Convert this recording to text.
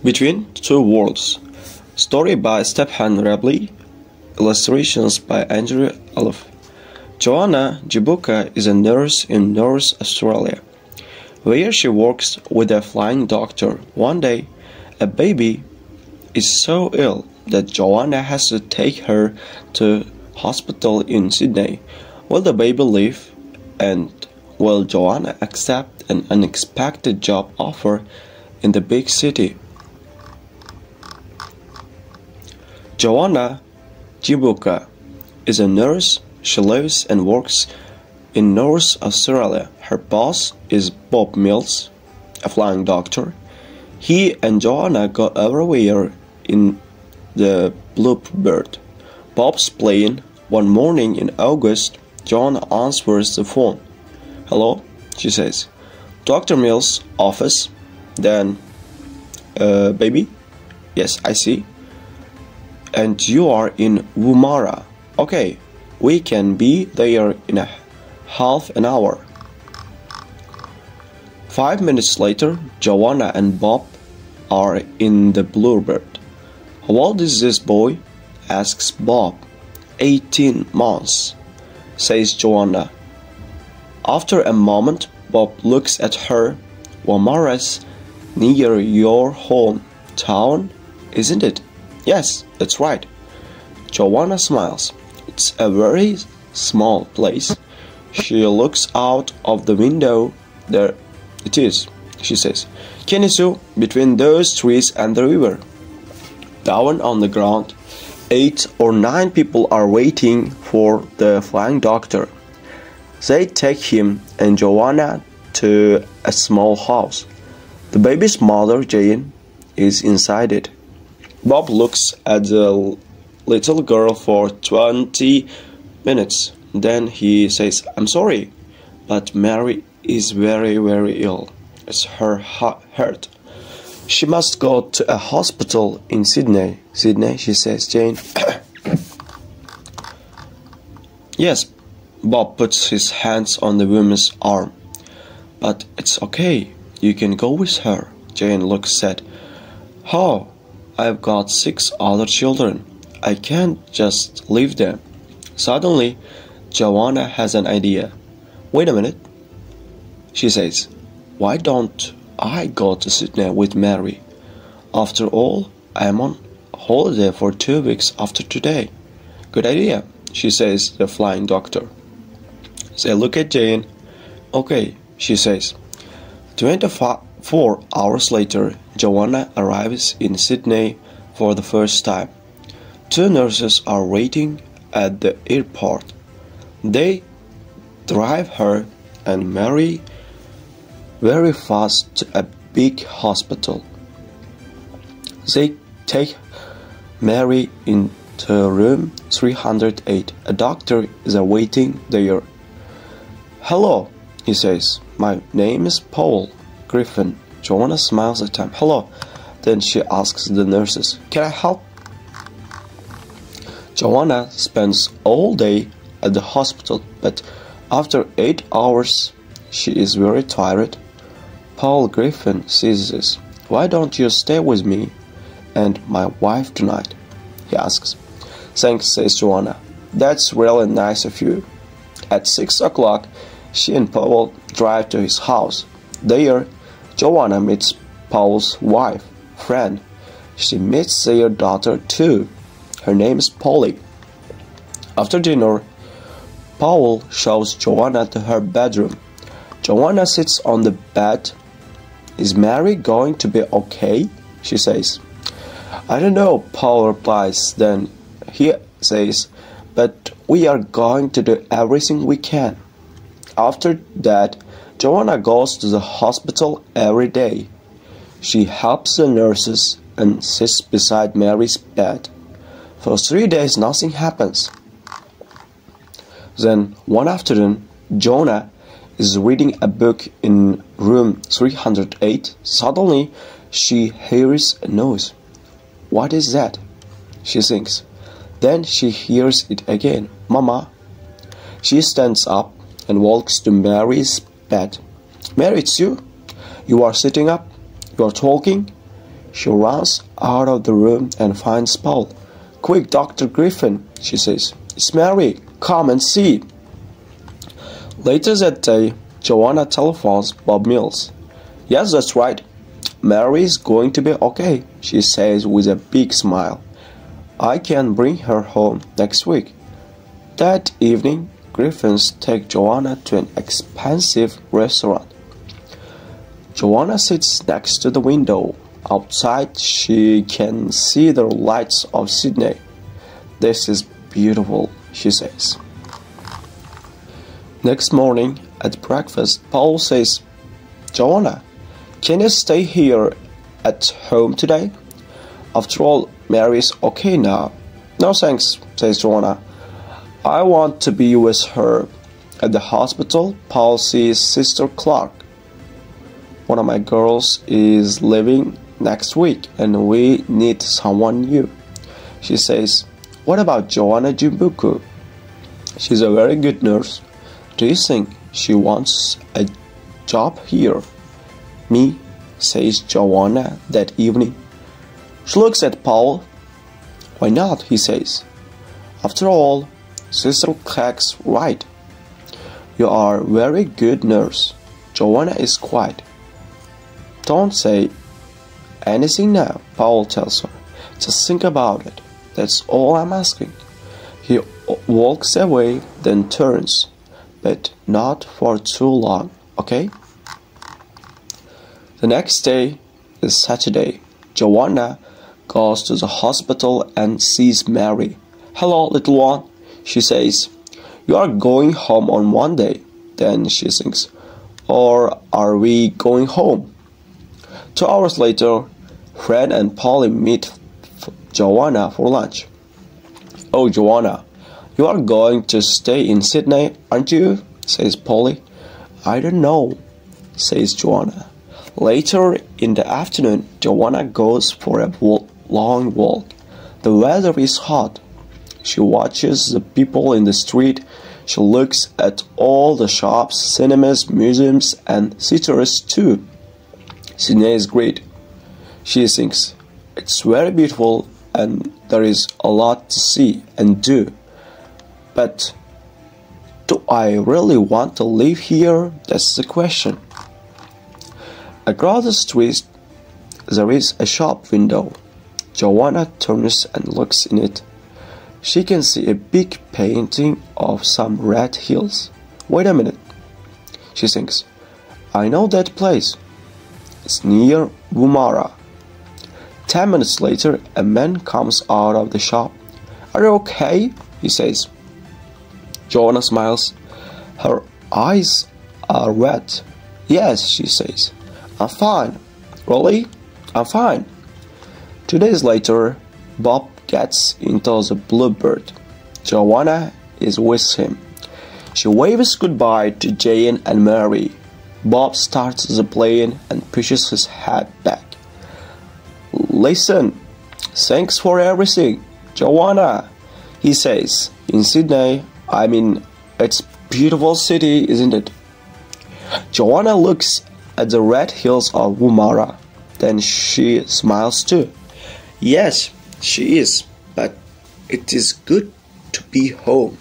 Between Two Worlds. Story by Stephen Rabley. Illustrations by Andrew Olive. Joanna Jibuka is a nurse in North Australia, where she works with a flying doctor. One day, a baby is so ill that Joanna has to take her to hospital in Sydney. Will the baby live? And will Joanna accept an unexpected job offer in the big city? Joanna Jibuka is a nurse. She lives and works in North Australia. Her boss is Bob Mills, a flying doctor. He and Joanna go everywhere in the Bluebird. Bob's plane. One morning in August, Joanna answers the phone. "Hello," she says. "Dr. Mills' office." Then, baby? "Yes, I see." "And you are in Woomera." "Okay, we can be there in a half an hour." 5 minutes later, Joanna and Bob are in the Bluebird. "How old is this boy?" asks Bob. 18 months, says Joanna. After a moment, Bob looks at her. "Woomera's near your hometown, isn't it?" "Yes, that's right." Joanna smiles. "It's a very small place." She looks out of the window. "There it is," she says. "Can you see between those trees and the river?" Down on the ground, 8 or 9 people are waiting for the flying doctor. They take him and Joanna to a small house. The baby's mother, Jane, is inside it. Bob looks at the little girl for 20 minutes. Then he says, "I'm sorry, but Mary is very, very ill. It's her heart. She must go to a hospital in Sydney." "Sydney," she says, "Jane." "Yes." Bob puts his hands on the woman's arm. "But it's okay. You can go with her." Jane looks sad. "How? I've got 6 other children. I can't just leave them." Suddenly, Joanna has an idea. "Wait a minute," she says. "Why don't I go to Sydney with Mary? After all, I'm on holiday for 2 weeks after today." "Good idea," she says, the flying doctor. They look at Jane. "Okay," she says. 24 hours later, Joanna arrives in Sydney for the first time. 2 nurses are waiting at the airport. They drive her and Mary very fast to a big hospital. They take Mary into room 308. A doctor is awaiting there. "Hello," he says. "My name is Paul Griffin." Joanna smiles at him. "Hello." Then she asks the nurses, "Can I help?" Joanna spends all day at the hospital, but after 8 hours, she is very tired. Paul Griffin says this. "Why don't you stay with me and my wife tonight?" he asks. "Thanks," says Joanna. "That's really nice of you." At 6 o'clock, she and Paul drive to his house. There, Joanna meets Paul's wife, Fran. She meets their daughter too. Her name is Polly. After dinner, Paul shows Joanna to her bedroom. Joanna sits on the bed. "Is Mary going to be okay?" she says. "I don't know," Paul replies. Then he says, "But we are going to do everything we can." After that, Joanna goes to the hospital every day. She helps the nurses and sits beside Mary's bed. For 3 days, nothing happens. Then, one afternoon, Joanna is reading a book in room 308. Suddenly, she hears a noise. "What is that?" she thinks. Then she hears it again. "Mama." She stands up and walks to Mary's bed. "Mary, it's you. You are sitting up. You are talking." She runs out of the room and finds Paul. "Quick, Dr. Griffin," she says. "It's Mary. Come and see." Later that day, Joanna telephones Bob Mills. "Yes, that's right. Mary is going to be okay," she says with a big smile. "I can bring her home next week." That evening, Griffins take Joanna to an expensive restaurant. Joanna sits next to the window. Outside, she can see the lights of Sydney. "This is beautiful," she says. Next morning, at breakfast, Paul says, "Joanna, can you stay here at home today? After all, Mary's okay now." "No thanks," says Joanna. "I want to be with her." At the hospital, Paul sees Sister Clark. "One of my girls is leaving next week and we need someone new," she says. "What about Joanna Jimbuku? She's a very good nurse. Do you think she wants a job here?" "Me," says Joanna that evening. She looks at Paul. "Why not?" he says. "After all, Sister Clark's right. You are a very good nurse. Joanna is quiet." "Don't say anything now," Paul tells her. "Just think about it. That's all I'm asking." He walks away, then turns. "But not for too long, okay?" The next day is Saturday. Joanna goes to the hospital and sees Mary. "Hello, little one," she says. "You are going home on Monday." Then she thinks, "Or are we going home?" 2 hours later, Fred and Polly meet Joanna for lunch. "Oh, Joanna, you are going to stay in Sydney, aren't you?" says Polly. "I don't know," says Joanna. Later in the afternoon, Joanna goes for a long walk. The weather is hot. She watches the people in the street. She looks at all the shops, cinemas, museums, and theaters too. Sydney is great. She thinks, "It's very beautiful and there is a lot to see and do. But do I really want to live here? That's the question." Across the street, there is a shop window. Joanna turns and looks in it. She can see a big painting of some red hills. "Wait a minute," she thinks. "I know that place. It's near Woomera." 10 minutes later, a man comes out of the shop. "Are you okay?" he says. Joanna smiles. Her eyes are wet. "Yes," she says. "I'm fine." "Really?" "I'm fine." 2 days later, Bob gets into the Bluebird. Joanna is with him. She waves goodbye to Jane and Mary. Bob starts the plane and pushes his head back. "Listen, thanks for everything, Joanna," he says. "In Sydney, it's a beautiful city, isn't it?" Joanna looks at the red hills of Woomera. Then she smiles too. "Yes, she is, but it is good to be home."